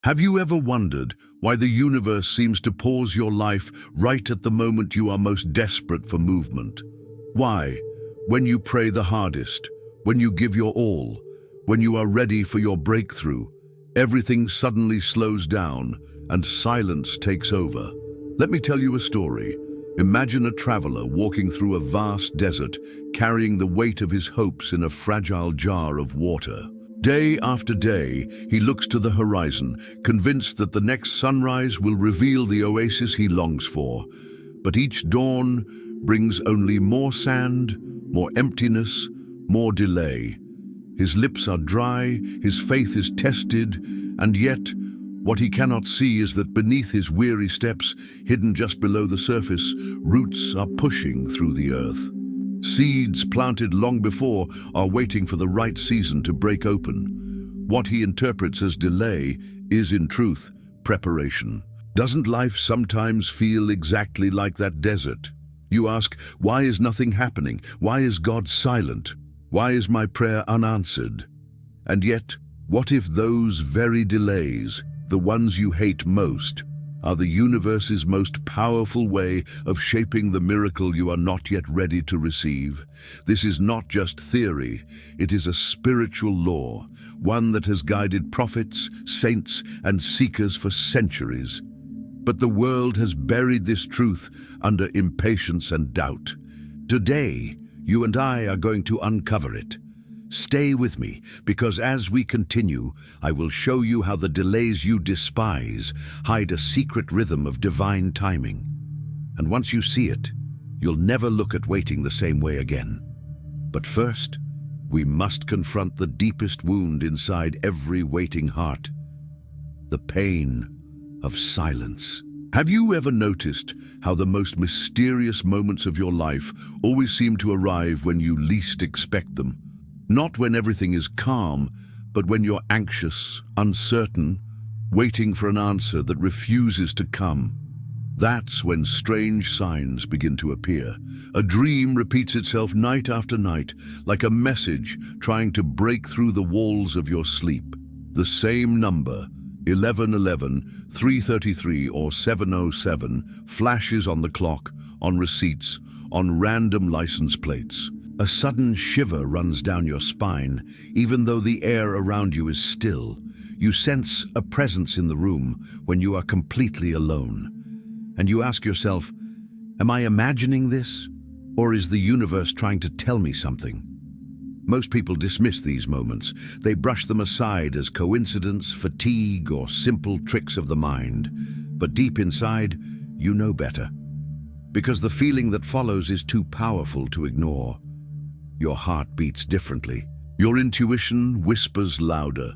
Have you ever wondered why the universe seems to pause your life right at the moment you are most desperate for movement? Why, when you pray the hardest, when you give your all, when you are ready for your breakthrough, everything suddenly slows down and silence takes over? Let me tell you a story. Imagine a traveler walking through a vast desert, carrying the weight of his hopes in a fragile jar of water. Day after day, he looks to the horizon, convinced that the next sunrise will reveal the oasis he longs for. But each dawn brings only more sand, more emptiness, more delay. His lips are dry, his faith is tested, and yet what he cannot see is that beneath his weary steps, hidden just below the surface, roots are pushing through the earth. Seeds planted long before are waiting for the right season to break open. What he interprets as delay is, in truth, preparation. Doesn't life sometimes feel exactly like that desert? You ask, why is nothing happening? Why is God silent? Why is my prayer unanswered? And yet, what if those very delays, the ones you hate most, are the universe's most powerful way of shaping the miracle you are not yet ready to receive? This is not just theory, it is a spiritual law, one that has guided prophets, saints, and seekers for centuries. But the world has buried this truth under impatience and doubt. Today, you and I are going to uncover it. Stay with me, because as we continue, I will show you how the delays you despise hide a secret rhythm of divine timing. And once you see it, you'll never look at waiting the same way again. But first, we must confront the deepest wound inside every waiting heart: the pain of silence. Have you ever noticed how the most mysterious moments of your life always seem to arrive when you least expect them? Not when everything is calm, but when you're anxious, uncertain, waiting for an answer that refuses to come. That's when strange signs begin to appear. A dream repeats itself night after night, like a message trying to break through the walls of your sleep. The same number, 1111, 333 or 707, flashes on the clock, on receipts, on random license plates. A sudden shiver runs down your spine, even though the air around you is still. You sense a presence in the room when you are completely alone. And you ask yourself, am I imagining this? Or is the universe trying to tell me something? Most people dismiss these moments. They brush them aside as coincidence, fatigue, or simple tricks of the mind. But deep inside, you know better. Because the feeling that follows is too powerful to ignore. Your heart beats differently. Your intuition whispers louder.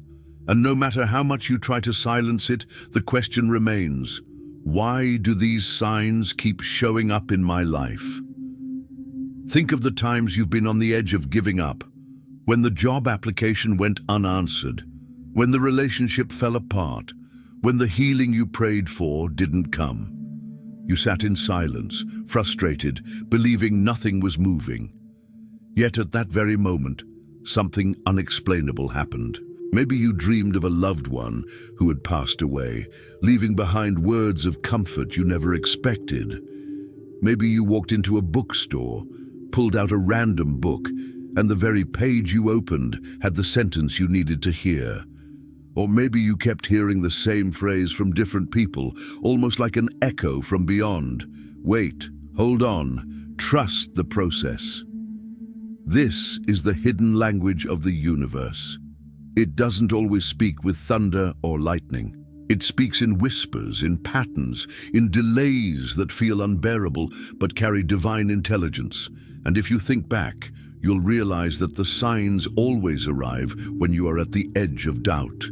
And no matter how much you try to silence it, the question remains, why do these signs keep showing up in my life? Think of the times you've been on the edge of giving up, when the job application went unanswered, when the relationship fell apart, when the healing you prayed for didn't come. You sat in silence, frustrated, believing nothing was moving. Yet at that very moment, something unexplainable happened. Maybe you dreamed of a loved one who had passed away, leaving behind words of comfort you never expected. Maybe you walked into a bookstore, pulled out a random book, and the very page you opened had the sentence you needed to hear. Or maybe you kept hearing the same phrase from different people, almost like an echo from beyond. Wait, hold on, trust the process. This is the hidden language of the universe. It doesn't always speak with thunder or lightning. It speaks in whispers, in patterns, in delays that feel unbearable but carry divine intelligence. And if you think back, you'll realize that the signs always arrive when you are at the edge of doubt.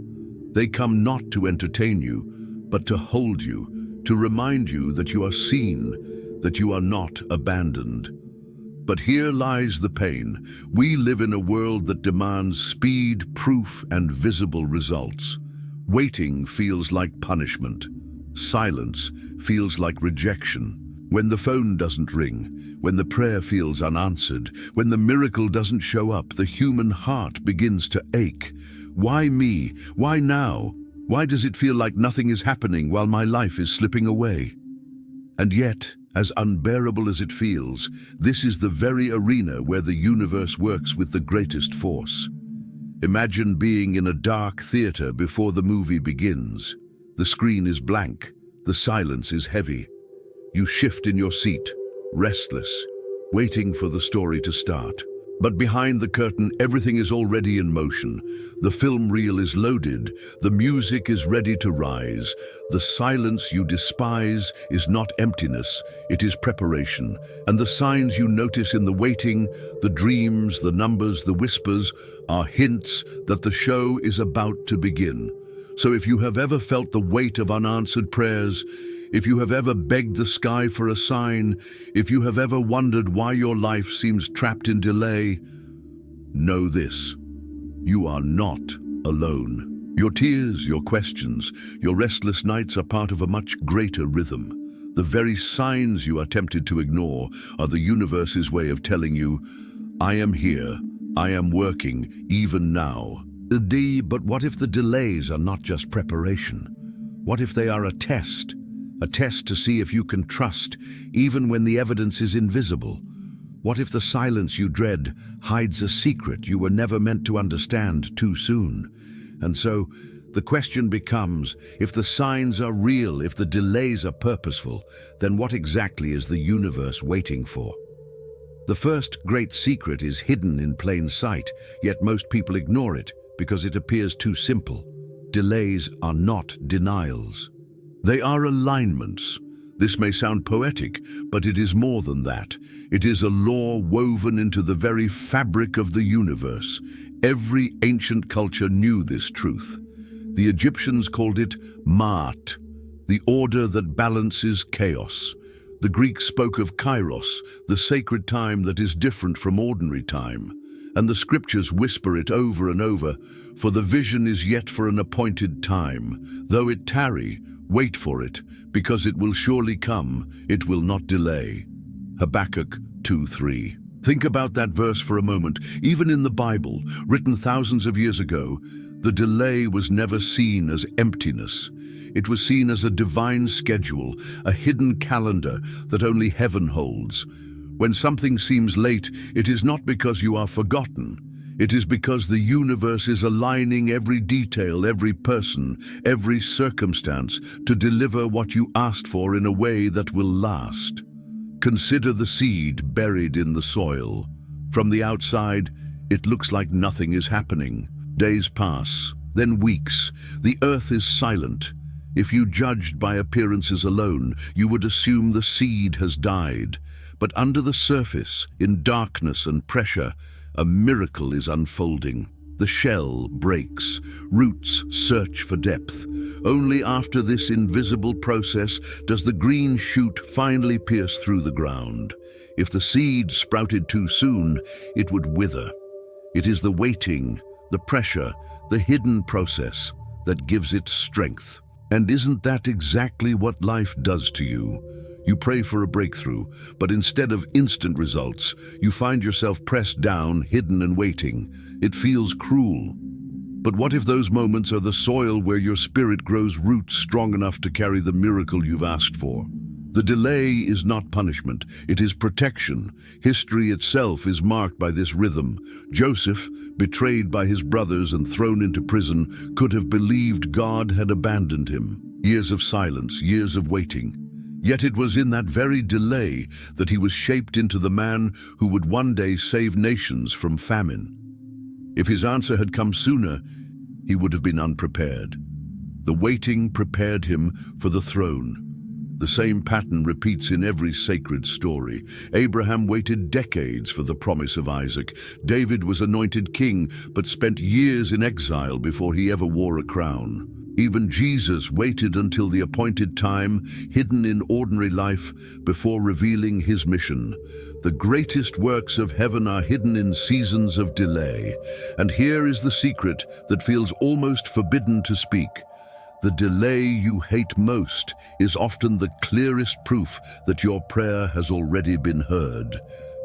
They come not to entertain you, but to hold you, to remind you that you are seen, that you are not abandoned. But here lies the pain. We live in a world that demands speed, proof, and visible results. Waiting feels like punishment. Silence feels like rejection. When the phone doesn't ring, when the prayer feels unanswered, when the miracle doesn't show up, the human heart begins to ache. Why me? Why now? Why does it feel like nothing is happening while my life is slipping away? And yet, as unbearable as it feels, this is the very arena where the universe works with the greatest force. Imagine being in a dark theater before the movie begins. The screen is blank, the silence is heavy. You shift in your seat, restless, waiting for the story to start. But behind the curtain, everything is already in motion. The film reel is loaded, the music is ready to rise. The silence you despise is not emptiness, it is preparation. And the signs you notice in the waiting, the dreams, the numbers, the whispers, are hints that the show is about to begin. So if you have ever felt the weight of unanswered prayers, if you have ever begged the sky for a sign, if you have ever wondered why your life seems trapped in delay, know this: you are not alone. Your tears, your questions, your restless nights are part of a much greater rhythm. The very signs you are tempted to ignore are the universe's way of telling you, I am here, I am working, even now. But what if the delays are not just preparation? What if they are a test? A test to see if you can trust, even when the evidence is invisible. What if the silence you dread hides a secret you were never meant to understand too soon? And so, the question becomes, if the signs are real, if the delays are purposeful, then what exactly is the universe waiting for? The first great secret is hidden in plain sight, yet most people ignore it because it appears too simple. Delays are not denials. They are alignments. This may sound poetic, but it is more than that. It is a law woven into the very fabric of the universe. Every ancient culture knew this truth. The Egyptians called it Ma'at, the order that balances chaos. The Greeks spoke of Kairos, the sacred time that is different from ordinary time. And the scriptures whisper it over and over, for the vision is yet for an appointed time. Though it tarry, wait for it, because it will surely come, it will not delay. Habakkuk 2:3. Think about that verse for a moment. Even in the Bible, written thousands of years ago, the delay was never seen as emptiness. It was seen as a divine schedule, a hidden calendar that only heaven holds. When something seems late, it is not because you are forgotten. It is because the universe is aligning every detail, every person, every circumstance to deliver what you asked for in a way that will last. Consider the seed buried in the soil. From the outside, it looks like nothing is happening. Days pass, then weeks. The earth is silent. If you judged by appearances alone, you would assume the seed has died. But under the surface, in darkness and pressure, a miracle is unfolding. The shell breaks, roots search for depth. Only after this invisible process does the green shoot finally pierce through the ground. If the seed sprouted too soon, it would wither. It is the waiting, the pressure, the hidden process that gives it strength. And isn't that exactly what life does to you? You pray for a breakthrough, but instead of instant results, you find yourself pressed down, hidden and waiting. It feels cruel. But what if those moments are the soil where your spirit grows roots strong enough to carry the miracle you've asked for? The delay is not punishment, it is protection. History itself is marked by this rhythm. Joseph, betrayed by his brothers and thrown into prison, could have believed God had abandoned him. Years of silence, years of waiting. Yet it was in that very delay that he was shaped into the man who would one day save nations from famine. If his answer had come sooner, he would have been unprepared. The waiting prepared him for the throne. The same pattern repeats in every sacred story. Abraham waited decades for the promise of Isaac. David was anointed king, but spent years in exile before he ever wore a crown. Even Jesus waited until the appointed time, hidden in ordinary life, before revealing his mission. The greatest works of heaven are hidden in seasons of delay. And here is the secret that feels almost forbidden to speak. The delay you hate most is often the clearest proof that your prayer has already been heard.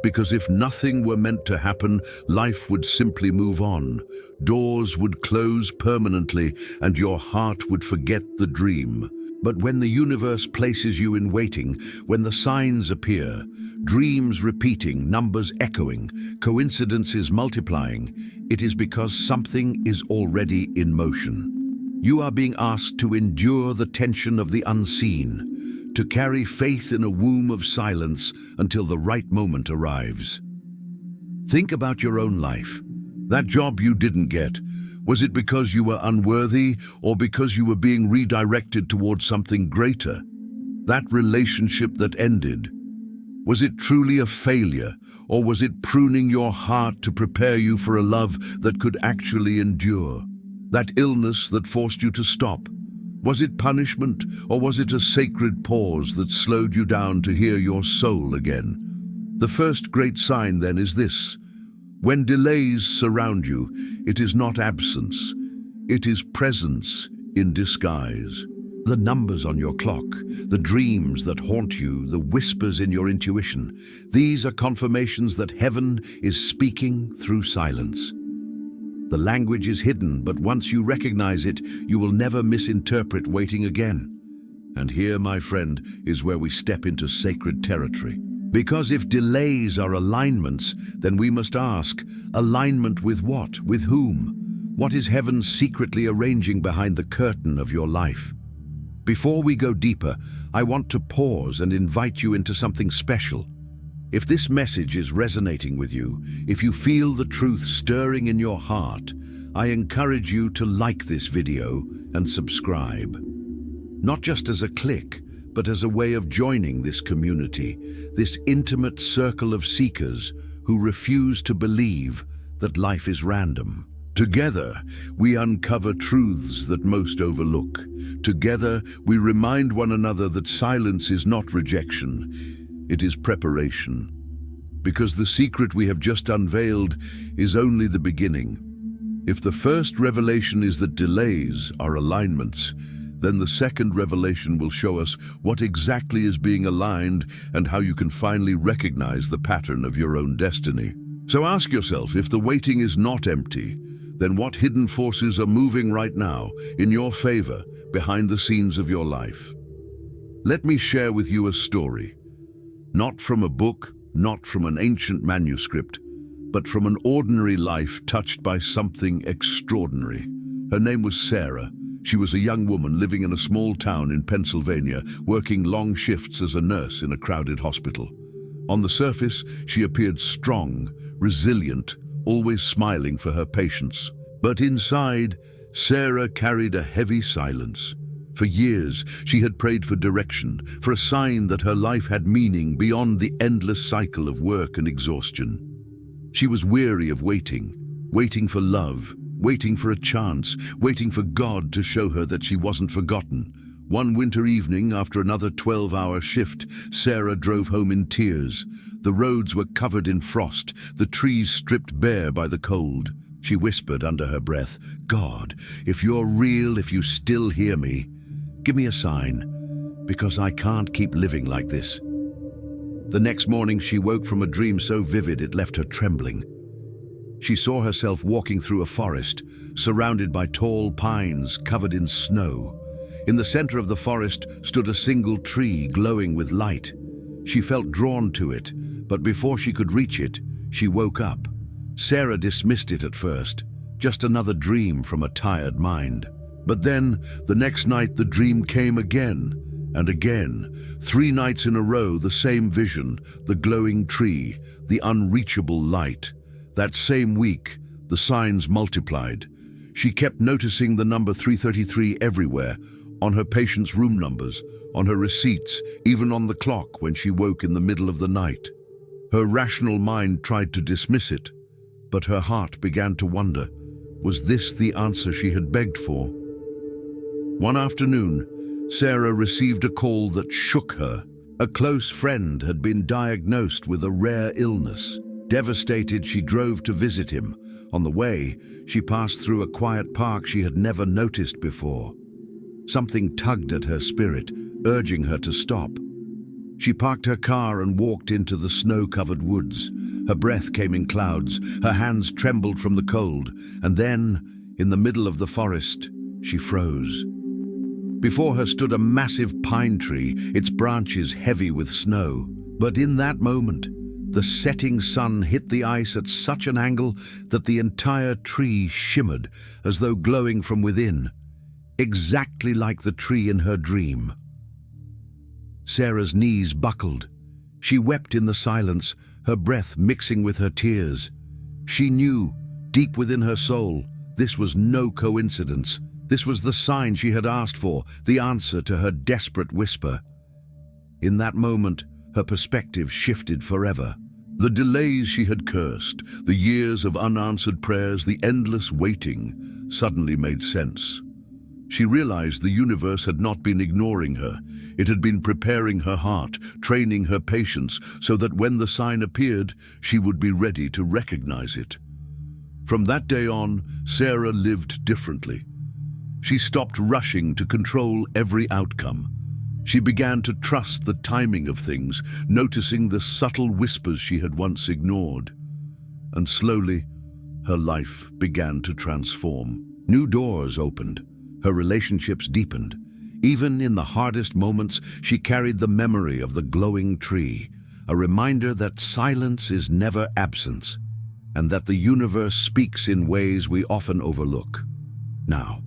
Because if nothing were meant to happen, life would simply move on. Doors would close permanently, and your heart would forget the dream. But when the universe places you in waiting, when the signs appear, dreams repeating, numbers echoing, coincidences multiplying, it is because something is already in motion. You are being asked to endure the tension of the unseen, to carry faith in a womb of silence until the right moment arrives. Think about your own life. That job you didn't get, was it because you were unworthy or because you were being redirected towards something greater? That relationship that ended, was it truly a failure, or was it pruning your heart to prepare you for a love that could actually endure? That illness that forced you to stop, was it punishment, or was it a sacred pause that slowed you down to hear your soul again? The first great sign then is this: when delays surround you, it is not absence, it is presence in disguise. The numbers on your clock, the dreams that haunt you, the whispers in your intuition, these are confirmations that heaven is speaking through silence. The language is hidden, but once you recognize it, you will never misinterpret waiting again. And here, my friend, is where we step into sacred territory. Because if delays are alignments, then we must ask, alignment with what? With whom? What is heaven secretly arranging behind the curtain of your life? Before we go deeper, I want to pause and invite you into something special. If this message is resonating with you, if you feel the truth stirring in your heart, I encourage you to like this video and subscribe. Not just as a click, but as a way of joining this community, this intimate circle of seekers who refuse to believe that life is random. Together, we uncover truths that most overlook. Together, we remind one another that silence is not rejection, it is preparation. Because the secret we have just unveiled is only the beginning. If the first revelation is that delays are alignments, then the second revelation will show us what exactly is being aligned and how you can finally recognize the pattern of your own destiny. So ask yourself, if the waiting is not empty, then what hidden forces are moving right now in your favor behind the scenes of your life? Let me share with you a story, not from a book, not from an ancient manuscript, but from an ordinary life touched by something extraordinary. Her name was Sarah. She was a young woman living in a small town in Pennsylvania, working long shifts as a nurse in a crowded hospital. On the surface, she appeared strong, resilient, always smiling for her patients. But inside, Sarah carried a heavy silence. For years, she had prayed for direction, for a sign that her life had meaning beyond the endless cycle of work and exhaustion. She was weary of waiting, waiting for love, waiting for a chance, waiting for God to show her that she wasn't forgotten. One winter evening, after another 12-hour shift, Sarah drove home in tears. The roads were covered in frost, the trees stripped bare by the cold. She whispered under her breath, "God, if you're real, if you still hear me, give me a sign, because I can't keep living like this." The next morning, she woke from a dream so vivid it left her trembling. She saw herself walking through a forest, surrounded by tall pines covered in snow. In the center of the forest stood a single tree glowing with light. She felt drawn to it, but before she could reach it, she woke up. Sarah dismissed it at first, just another dream from a tired mind. But then, the next night, the dream came again and again. 3 nights in a row, the same vision, the glowing tree, the unreachable light. That same week, the signs multiplied. She kept noticing the number 333 everywhere, on her patients' room numbers, on her receipts, even on the clock when she woke in the middle of the night. Her rational mind tried to dismiss it, but her heart began to wonder, was this the answer she had begged for? One afternoon, Sarah received a call that shook her. A close friend had been diagnosed with a rare illness. Devastated, she drove to visit him. On the way, she passed through a quiet park she had never noticed before. Something tugged at her spirit, urging her to stop. She parked her car and walked into the snow-covered woods. Her breath came in clouds, her hands trembled from the cold, and then, in the middle of the forest, she froze. Before her stood a massive pine tree, its branches heavy with snow. But in that moment, the setting sun hit the ice at such an angle that the entire tree shimmered as though glowing from within, exactly like the tree in her dream. Sarah's knees buckled. She wept in the silence, her breath mixing with her tears. She knew, deep within her soul, this was no coincidence. This was the sign she had asked for, the answer to her desperate whisper. In that moment, her perspective shifted forever. The delays she had cursed, the years of unanswered prayers, the endless waiting, suddenly made sense. She realized the universe had not been ignoring her. It had been preparing her heart, training her patience, so that when the sign appeared, she would be ready to recognize it. From that day on, Sarah lived differently. She stopped rushing to control every outcome. She began to trust the timing of things, noticing the subtle whispers she had once ignored. And slowly, her life began to transform. New doors opened. Her relationships deepened. Even in the hardest moments, she carried the memory of the glowing tree, a reminder that silence is never absence, and that the universe speaks in ways we often overlook. Now,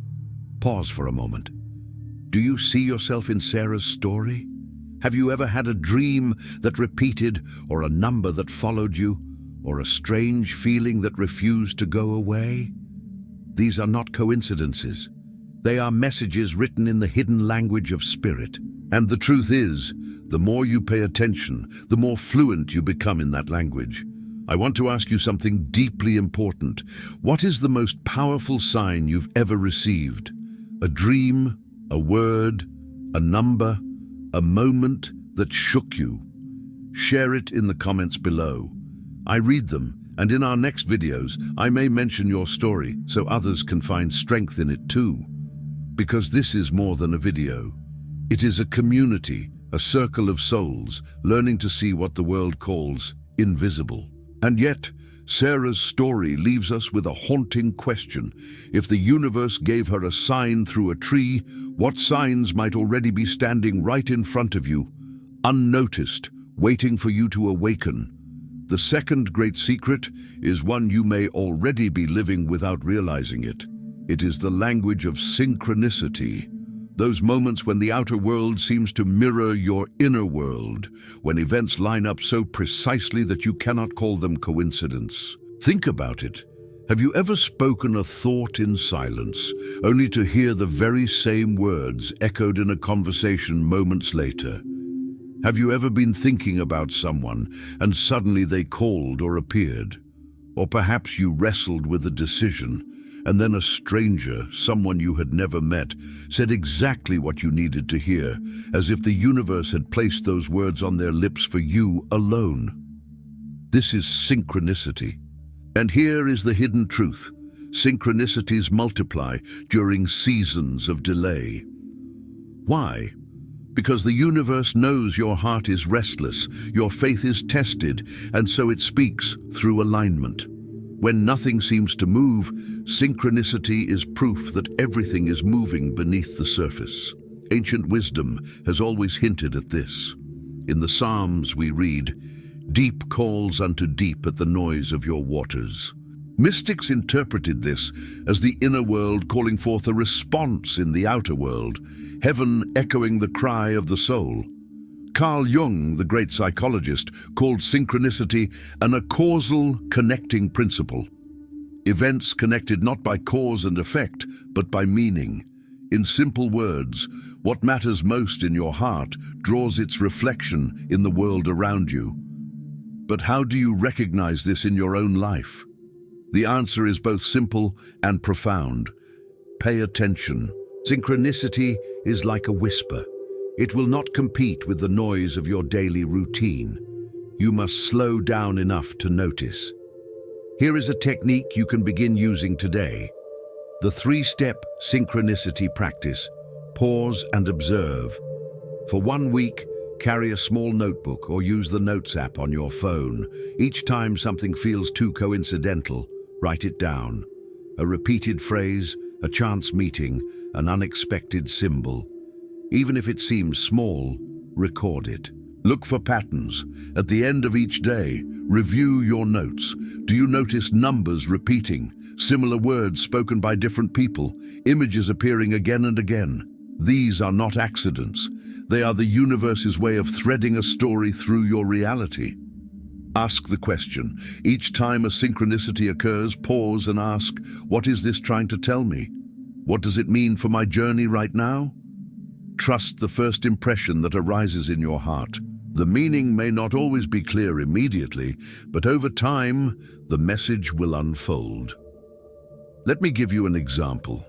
pause for a moment. Do you see yourself in Sarah's story? Have you ever had a dream that repeated, or a number that followed you, or a strange feeling that refused to go away? These are not coincidences. They are messages written in the hidden language of spirit. And the truth is, the more you pay attention, the more fluent you become in that language. I want to ask you something deeply important. What is the most powerful sign you've ever received? A dream, a word, a number, a moment that shook you? Share it in the comments below. I read them, and in our next videos, I may mention your story so others can find strength in it too. Because this is more than a video. It is a community, a circle of souls, learning to see what the world calls invisible. And yet, Sarah's story leaves us with a haunting question. If the universe gave her a sign through a tree, what signs might already be standing right in front of you, unnoticed, waiting for you to awaken? The second great secret is one you may already be living without realizing it. It is the language of synchronicity. Those moments when the outer world seems to mirror your inner world, when events line up so precisely that you cannot call them coincidence. Think about it. Have you ever spoken a thought in silence, only to hear the very same words echoed in a conversation moments later? Have you ever been thinking about someone and suddenly they called or appeared? Or perhaps you wrestled with a decision, and then a stranger, someone you had never met, said exactly what you needed to hear, as if the universe had placed those words on their lips for you alone. This is synchronicity. And here is the hidden truth. Synchronicities multiply during seasons of delay. Why? Because the universe knows your heart is restless, your faith is tested, and so it speaks through alignment. When nothing seems to move, synchronicity is proof that everything is moving beneath the surface. Ancient wisdom has always hinted at this. In the Psalms we read, "Deep calls unto deep at the noise of your waters." Mystics interpreted this as the inner world calling forth a response in the outer world, heaven echoing the cry of the soul. Carl Jung, the great psychologist, called synchronicity a causal connecting principle. Events connected not by cause and effect, but by meaning. In simple words, what matters most in your heart draws its reflection in the world around you. But how do you recognize this in your own life? The answer is both simple and profound. Pay attention. Synchronicity is like a whisper. It will not compete with the noise of your daily routine. You must slow down enough to notice. Here is a technique you can begin using today. The 3-step synchronicity practice. Pause and observe. For 1 week, Carry a small notebook or use the Notes app on your phone. Each time something feels too coincidental, write it down. A repeated phrase, a chance meeting, an unexpected symbol. Even if it seems small, record it. Look for patterns. At the end of each day, review your notes. Do you notice numbers repeating, similar words spoken by different people, images appearing again and again? These are not accidents. They are the universe's way of threading a story through your reality. Ask the question. Each time a synchronicity occurs, pause and ask, what is this trying to tell me? What does it mean for my journey right now? Trust the first impression that arises in your heart. The meaning may not always be clear immediately, but over time, the message will unfold. Let me give you an example.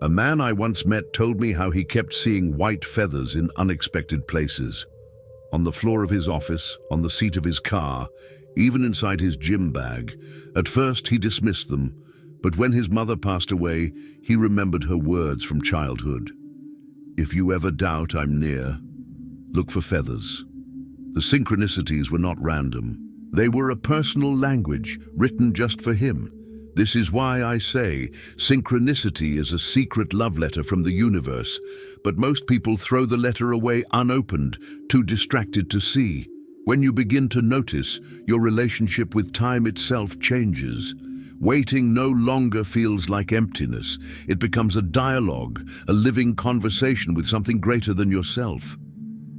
A man I once met told me how he kept seeing white feathers in unexpected places. On the floor of his office, on the seat of his car, even inside his gym bag. At first he dismissed them, but when his mother passed away, he remembered her words from childhood. If you ever doubt I'm near, look for feathers. The synchronicities were not random. They were a personal language written just for him. This is why I say synchronicity is a secret love letter from the universe, but most people throw the letter away unopened, too distracted to see. When you begin to notice, your relationship with time itself changes. Waiting no longer feels like emptiness. It becomes a dialogue, a living conversation with something greater than yourself.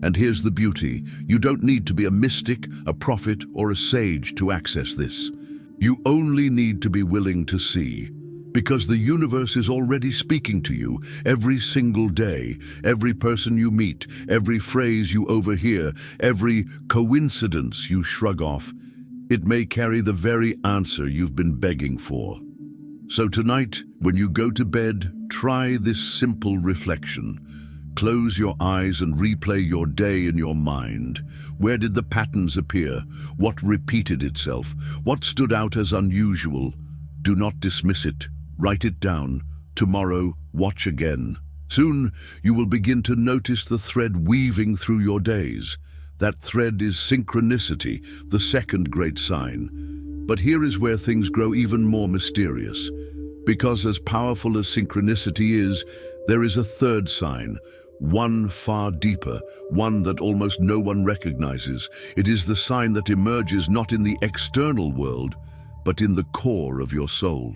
And here's the beauty. You don't need to be a mystic, a prophet, or a sage to access this. You only need to be willing to see. Because the universe is already speaking to you every single day, every person you meet, every phrase you overhear, every coincidence you shrug off. It may carry the very answer you've been begging for. So tonight, when you go to bed, try this simple reflection. Close your eyes and replay your day in your mind. Where did the patterns appear? What repeated itself? What stood out as unusual? Do not dismiss it. Write it down. Tomorrow, watch again. Soon, you will begin to notice the thread weaving through your days. That thread is synchronicity, the second great sign. But here is where things grow even more mysterious. Because as powerful as synchronicity is, there is a third sign, one far deeper, one that almost no one recognizes. It is the sign that emerges not in the external world, but in the core of your soul.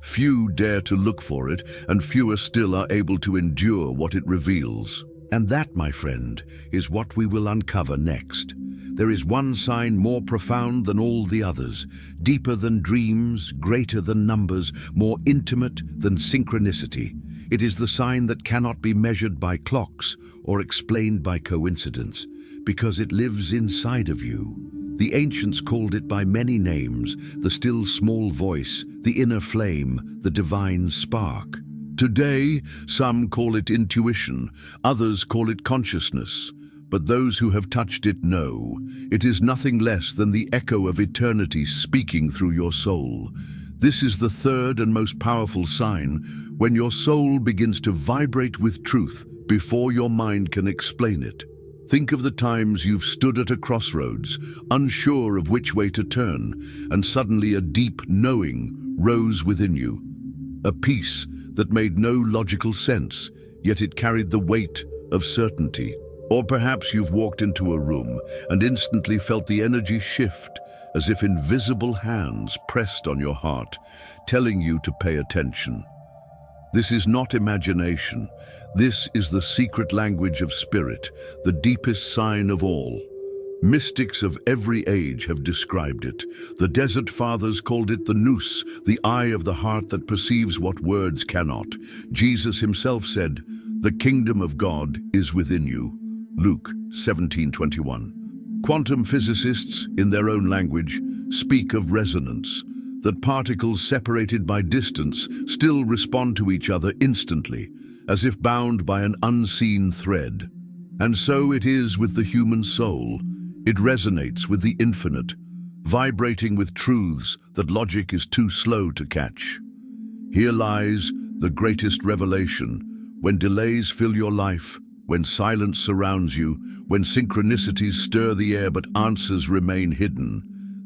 Few dare to look for it, and fewer still are able to endure what it reveals. And that, my friend, is what we will uncover next. There is one sign more profound than all the others, deeper than dreams, greater than numbers, more intimate than synchronicity. It is the sign that cannot be measured by clocks or explained by coincidence, because it lives inside of you. The ancients called it by many names, the still small voice, the inner flame, the divine spark. Today, some call it intuition, others call it consciousness. But those who have touched it know it is nothing less than the echo of eternity speaking through your soul. This is the third and most powerful sign, when your soul begins to vibrate with truth before your mind can explain it. Think of the times you've stood at a crossroads, unsure of which way to turn, and suddenly a deep knowing rose within you. A peace that made no logical sense, yet it carried the weight of certainty. Or perhaps you've walked into a room and instantly felt the energy shift, as if invisible hands pressed on your heart, telling you to pay attention. This is not imagination. This is the secret language of spirit, the deepest sign of all. Mystics of every age have described it. The Desert Fathers called it the nous, the eye of the heart that perceives what words cannot. Jesus himself said, "The kingdom of God is within you." Luke 17:21. Quantum physicists, in their own language, speak of resonance, that particles separated by distance still respond to each other instantly, as if bound by an unseen thread. And so it is with the human soul. It resonates with the infinite, vibrating with truths that logic is too slow to catch. Here lies the greatest revelation. When delays fill your life, when silence surrounds you, when synchronicities stir the air but answers remain hidden,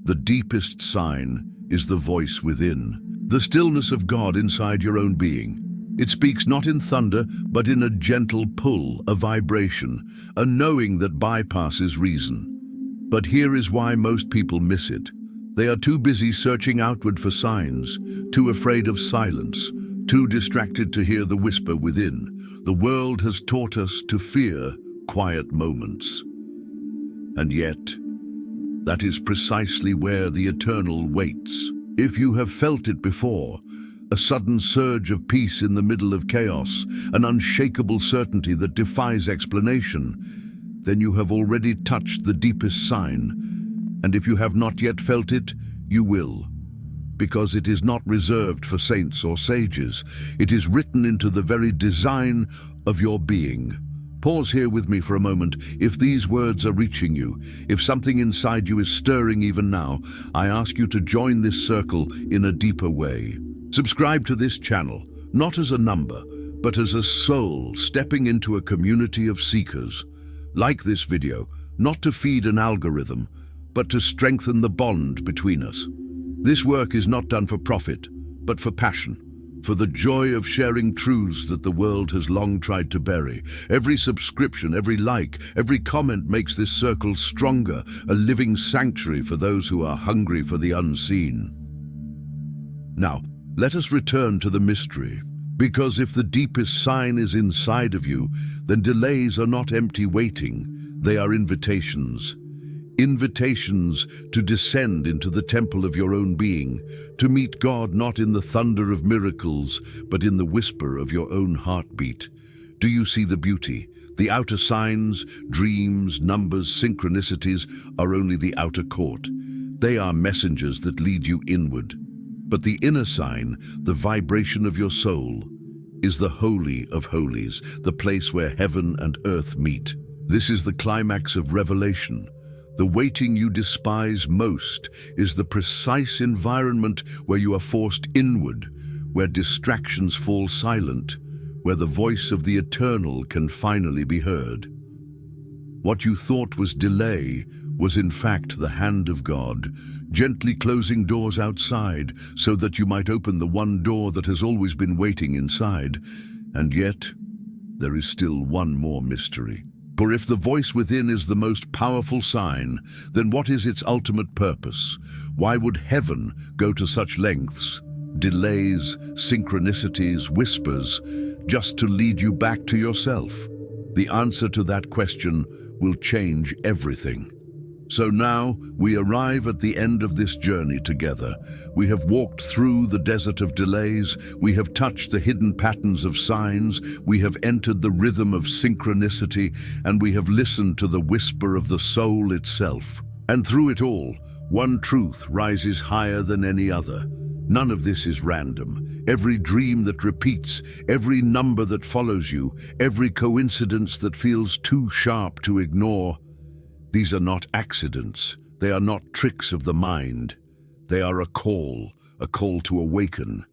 the deepest sign is the voice within, the stillness of God inside your own being. It speaks not in thunder, but in a gentle pull, a vibration, a knowing that bypasses reason. But here is why most people miss it. They are too busy searching outward for signs, too afraid of silence, too distracted to hear the whisper within. The world has taught us to fear quiet moments. And yet, that is precisely where the eternal waits. If you have felt it before, a sudden surge of peace in the middle of chaos, an unshakable certainty that defies explanation, then you have already touched the deepest sign. And if you have not yet felt it, you will. Because it is not reserved for saints or sages. It is written into the very design of your being. Pause here with me for a moment. If these words are reaching you, if something inside you is stirring even now, I ask you to join this circle in a deeper way. Subscribe to this channel, not as a number, but as a soul stepping into a community of seekers. Like this video, not to feed an algorithm, but to strengthen the bond between us. This work is not done for profit, but for passion, for the joy of sharing truths that the world has long tried to bury. Every subscription, every like, every comment makes this circle stronger, a living sanctuary for those who are hungry for the unseen. Now, let us return to the mystery, because if the deepest sign is inside of you, then delays are not empty waiting, they are invitations. Invitations to descend into the temple of your own being, to meet God not in the thunder of miracles, but in the whisper of your own heartbeat. Do you see the beauty? The outer signs, dreams, numbers, synchronicities are only the outer court. They are messengers that lead you inward. But the inner sign, the vibration of your soul, is the Holy of Holies, the place where heaven and earth meet. This is the climax of revelation. The waiting you despise most is the precise environment where you are forced inward, where distractions fall silent, where the voice of the eternal can finally be heard. What you thought was delay was in fact the hand of God, gently closing doors outside so that you might open the one door that has always been waiting inside. And yet, there is still one more mystery. For if the voice within is the most powerful sign, then what is its ultimate purpose? Why would heaven go to such lengths, delays, synchronicities, whispers, just to lead you back to yourself? The answer to that question will change everything. So now we arrive at the end of this journey together. We have walked through the desert of delays, we have touched the hidden patterns of signs, we have entered the rhythm of synchronicity, and we have listened to the whisper of the soul itself. And through it all, one truth rises higher than any other. None of this is random. Every dream that repeats, every number that follows you, every coincidence that feels too sharp to ignore, these are not accidents. They are not tricks of the mind. They are a call to awaken.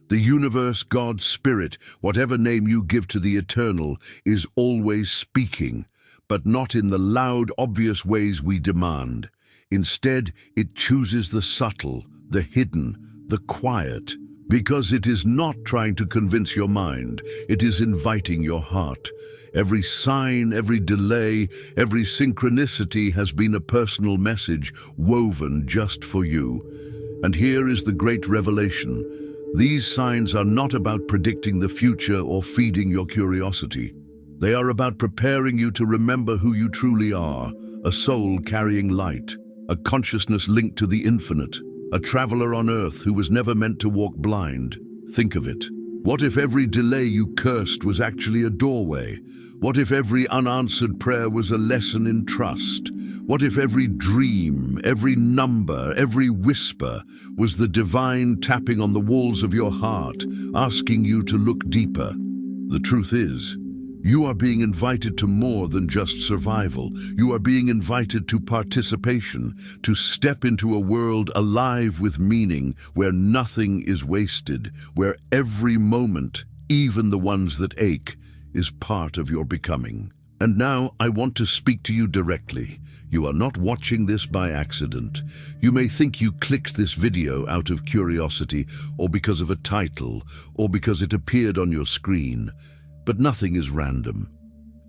The universe, God, Spirit, whatever name you give to the eternal, is always speaking, but not in the loud, obvious ways we demand. Instead, it chooses the subtle, the hidden, the quiet, because it is not trying to convince your mind. It is inviting your heart. Every sign, every delay, every synchronicity has been a personal message woven just for you. And here is the great revelation. These signs are not about predicting the future or feeding your curiosity. They are about preparing you to remember who you truly are, a soul carrying light, a consciousness linked to the infinite, a traveler on earth who was never meant to walk blind. Think of it. What if every delay you cursed was actually a doorway? What if every unanswered prayer was a lesson in trust? What if every dream, every number, every whisper was the divine tapping on the walls of your heart, asking you to look deeper? The truth is, you are being invited to more than just survival. You are being invited to participation, to step into a world alive with meaning, where nothing is wasted, where every moment, even the ones that ache, is part of your becoming. And now I want to speak to you directly. You are not watching this by accident. You may think you clicked this video out of curiosity, or because of a title, or because it appeared on your screen. But nothing is random.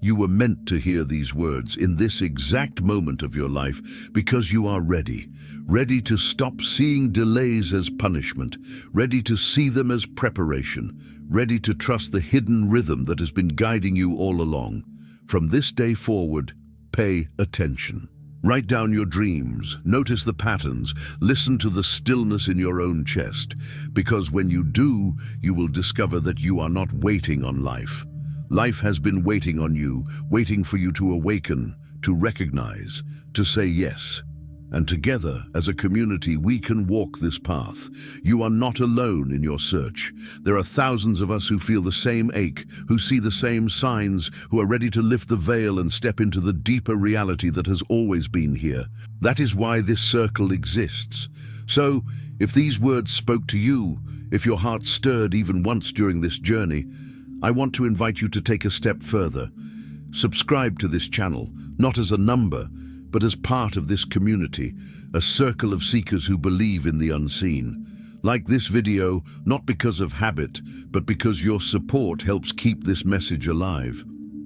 You were meant to hear these words in this exact moment of your life because you are ready. Ready to stop seeing delays as punishment. Ready to see them as preparation. Ready to trust the hidden rhythm that has been guiding you all along. From this day forward, pay attention. Write down your dreams, notice the patterns, listen to the stillness in your own chest, because when you do, you will discover that you are not waiting on life. Life has been waiting on you, waiting for you to awaken, to recognize, to say yes. And together, as a community, we can walk this path. You are not alone in your search. There are thousands of us who feel the same ache, who see the same signs, who are ready to lift the veil and step into the deeper reality that has always been here. That is why this circle exists. So, if these words spoke to you, if your heart stirred even once during this journey, I want to invite you to take a step further. Subscribe to this channel, not as a number, but as part of this community, a circle of seekers who believe in the unseen. Like this video, not because of habit, but because your support helps keep this message alive.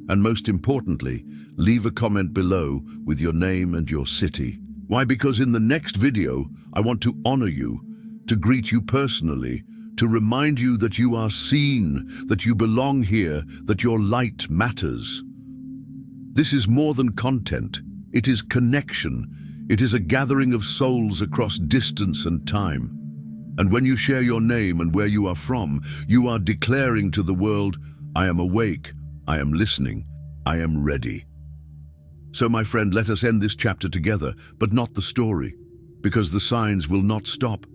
And most importantly, leave a comment below with your name and your city. Why? Because in the next video, I want to honor you, to greet you personally, to remind you that you are seen, that you belong here, that your light matters. This is more than content. It is connection. It is a gathering of souls across distance and time. And when you share your name and where you are from, you are declaring to the world, I am awake, I am listening, I am ready. So my friend, let us end this chapter together, but not the story, because the signs will not stop.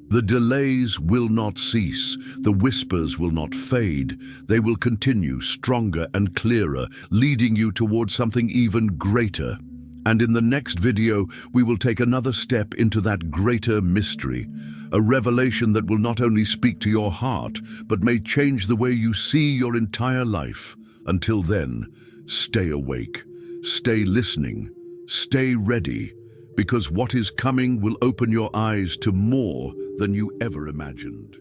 The delays will not cease. The whispers will not fade. They will continue stronger and clearer, leading you towards something even greater. And in the next video, we will take another step into that greater mystery, a revelation that will not only speak to your heart, but may change the way you see your entire life. Until then, stay awake, stay listening, stay ready, because what is coming will open your eyes to more than you ever imagined.